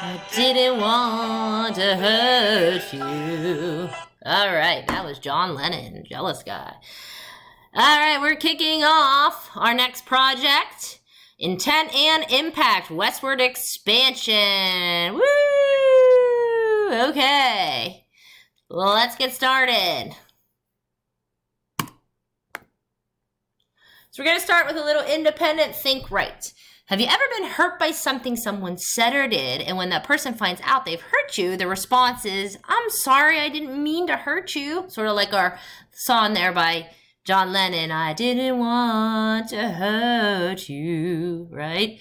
I didn't want to hurt you. All right, that was John Lennon, Jealous Guy. All right, we're kicking off our next project, Intent and Impact, Westward Expansion. Woo! Okay, well, let's get started. So we're going to start with a little independent think right. Have you ever been hurt by something someone said or did, and when that person finds out they've hurt you, the response is, I'm sorry, I didn't mean to hurt you. Sort of like our song there by John Lennon, I didn't want to hurt you, right?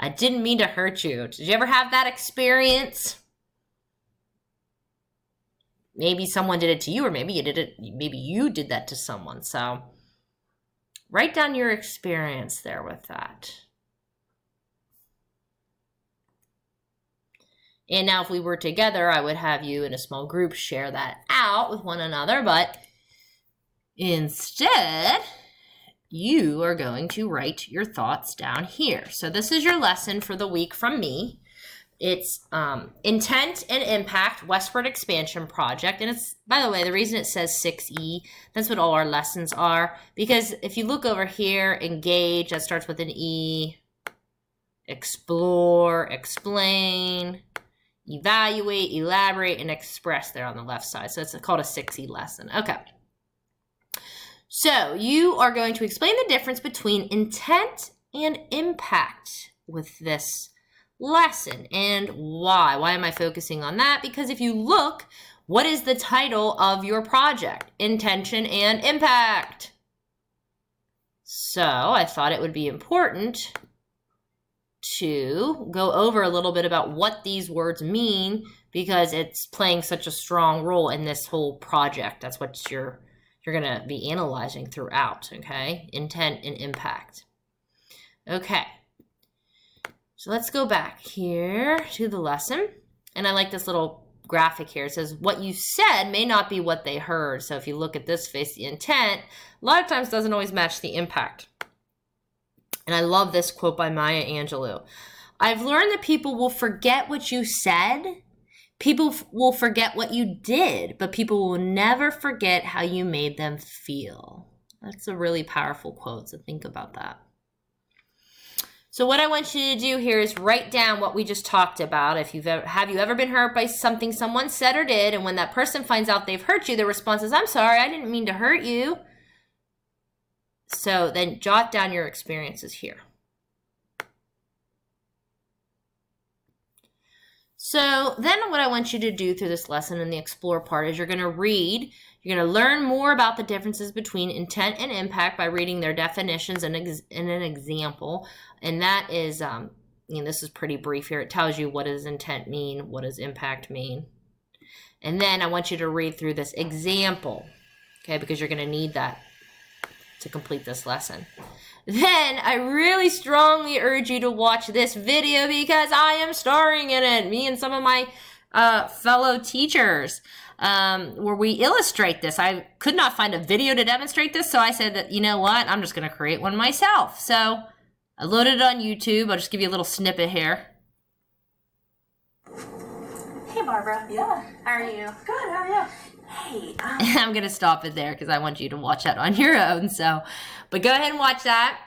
I didn't mean to hurt you. Did you ever have that experience? Maybe someone did it to you, or maybe you did that to someone. So write down your experience there with that. And now if we were together, I would have you in a small group share that out with one another, but instead, you are going to write your thoughts down here. So this is your lesson for the week from me. It's Intent and Impact, Westward Expansion Project. And it's, by the way, the reason it says 6E, that's what all our lessons are. Because if you look over here, engage, that starts with an E. Explore, explain, evaluate, elaborate, and express there on the left side. So it's called a 6E lesson. Okay. So you are going to explain the difference between intent and impact with this lesson and why. Why am I focusing on that? Because if you look, what is the title of your project? Intention and Impact. So I thought it would be important to go over a little bit about what these words mean because it's playing such a strong role in this whole project. That's what you're going to be analyzing throughout, okay? Intent and impact. Okay. So let's go back here to the lesson. And I like this little graphic here. It says, what you said may not be what they heard. So if you look at this face, the intent, a lot of times doesn't always match the impact. And I love this quote by Maya Angelou. I've learned that people will forget what you said. People will forget what you did, but people will never forget how you made them feel. That's a really powerful quote, so think about that. So what I want you to do here is write down what we just talked about. Have you ever been hurt by something someone said or did, and when that person finds out they've hurt you, the response is, I'm sorry, I didn't mean to hurt you. So then jot down your experiences here. So then what I want you to do through this lesson in the explore part is you're going to read, you're going to learn more about the differences between intent and impact by reading their definitions and an example. And that is, this is pretty brief here. It tells you what does intent mean, what does impact mean. And then I want you to read through this example, okay, because you're going to need that to complete this lesson. Then I really strongly urge you to watch this video because I am starring in it, me and some of my fellow teachers, where we illustrate this. I could not find a video to demonstrate this, so I said that, you know what, I'm just going to create one myself. So I loaded it on YouTube. I'll just give you a little snippet here. Hey, Barbara. Yeah. How are you? Good, how are you? Hey, I'm going to stop it there because I want you to watch that on your own. So, but go ahead and watch that.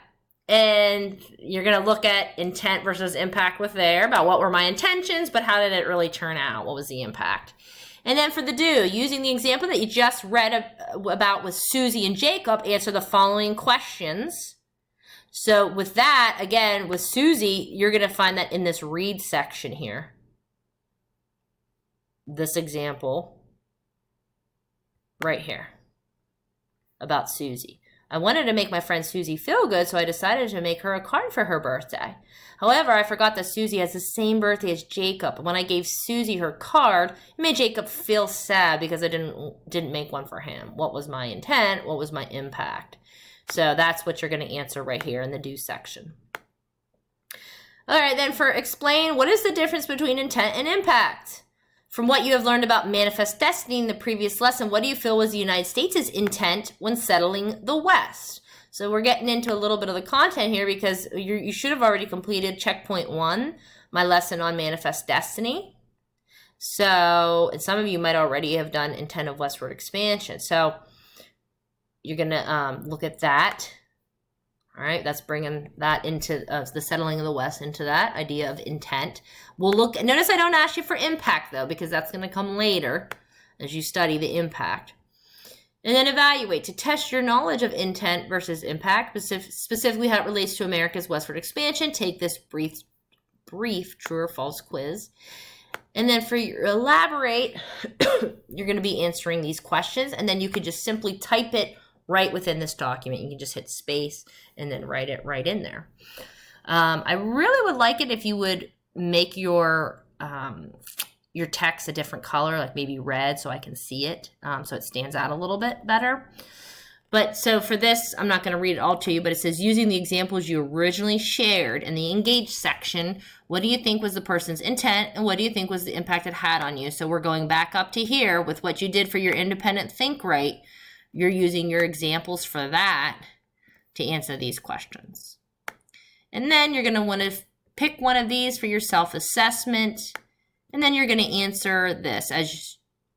And you're going to look at intent versus impact with there about what were my intentions, but how did it really turn out? What was the impact? And then for the do, using the example that you just read about with Susie and Jacob, answer the following questions. So with that, again, with Susie, you're going to find that in this read section here. This example right here about Susie. I wanted to make my friend Susie feel good, so I decided to make her a card for her birthday. However, I forgot that Susie has the same birthday as Jacob. When I gave Susie her card, it made Jacob feel sad because I didn't make one for him. What was my intent? What was my impact? So that's what you're going to answer right here in the do section. All right, then for explain, what is the difference between intent and impact? From what you have learned about manifest destiny in the previous lesson, what do you feel was the United States' intent when settling the West? So we're getting into a little bit of the content here because you should have already completed checkpoint 1, my lesson on Manifest Destiny. So, and some of you might already have done Intent of Westward Expansion. So you're going to look at that. All right, that's bringing that into the settling of the West, into that idea of intent. We'll look, notice I don't ask you for impact though, because that's going to come later as you study the impact. And then evaluate to test your knowledge of intent versus impact, specifically how it relates to America's westward expansion. Take this brief true or false quiz. And then for your elaborate, you're going to be answering these questions, and then you could just simply type it right within this document. You can just hit space and then write it right in there. I really would like it if you would make your text a different color, like maybe red, so I can see it, so it stands out a little bit better. But so for this, I'm not going to read it all to you, but it says, using the examples you originally shared in the engage section, what do you think was the person's intent, and what do you think was the impact it had on you? So we're going back up to here with what you did for your independent think right. You're using your examples for that to answer these questions. And then you're going to want to pick one of these for your self-assessment, and then you're going to answer this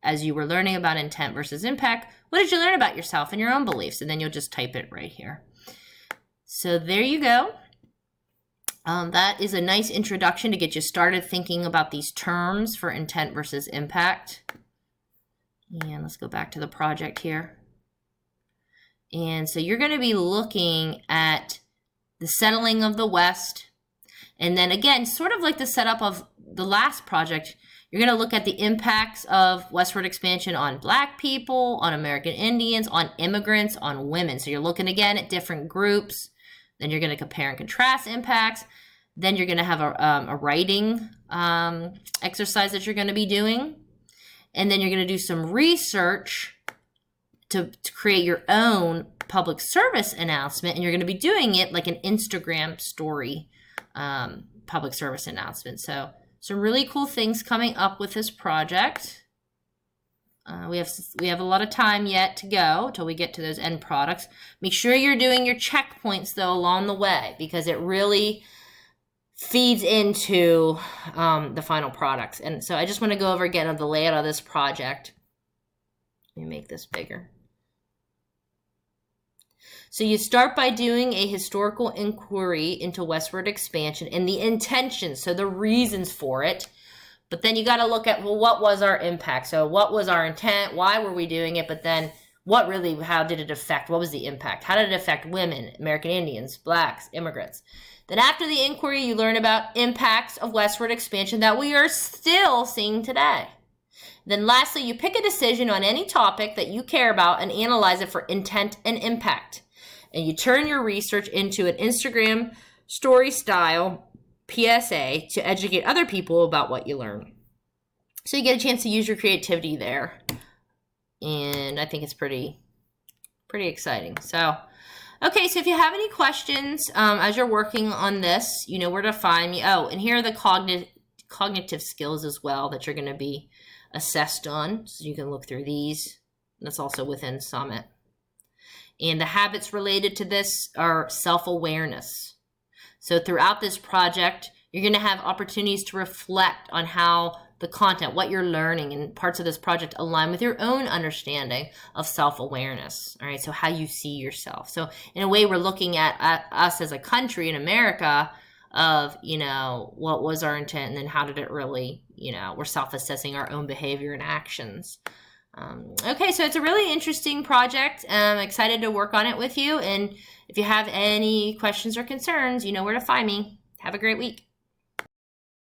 as you were learning about intent versus impact. What did you learn about yourself and your own beliefs? And then you'll just type it right here. So there you go. That is a nice introduction to get you started thinking about these terms for intent versus impact. And let's go back to the project here. And so you're going to be looking at the settling of the West. And then again, sort of like the setup of the last project, you're going to look at the impacts of westward expansion on Black people, on American Indians, on immigrants, on women. So you're looking again at different groups. Then you're going to compare and contrast impacts. Then you're going to have a writing exercise that you're going to be doing. And then you're going to do some research to create your own public service announcement. And you're going to be doing it like an Instagram story public service announcement. So some really cool things coming up with this project. We have a lot of time yet to go till we get to those end products. Make sure you're doing your checkpoints though along the way, because it really feeds into the final products. And so I just want to go over again of the layout of this project. Let me make this bigger. So you start by doing a historical inquiry into westward expansion and the intentions, so the reasons for it. But then you got to look at, well, what was our impact? So what was our intent? Why were we doing it? But then how did it affect? What was the impact? How did it affect women, American Indians, Blacks, immigrants? Then after the inquiry, you learn about impacts of westward expansion that we are still seeing today. Then lastly, you pick a decision on any topic that you care about and analyze it for intent and impact. And you turn your research into an Instagram story style PSA to educate other people about what you learn. So you get a chance to use your creativity there. And I think it's pretty exciting. So, okay, so if you have any questions as you're working on this, you know where to find me. Oh, and here are the cognitive skills as well that you're going to be assessed on. So you can look through these. That's also within Summit. And the habits related to this are self-awareness. So throughout this project, you're going to have opportunities to reflect on how the content, what you're learning, and parts of this project align with your own understanding of self-awareness. All right, so how you see yourself. So in a way, we're looking at us as a country in America of, what was our intent, and then how did it really, we're self-assessing our own behavior and actions. Okay, so it's a really interesting project. I'm excited to work on it with you. And if you have any questions or concerns, you know where to find me. Have a great week.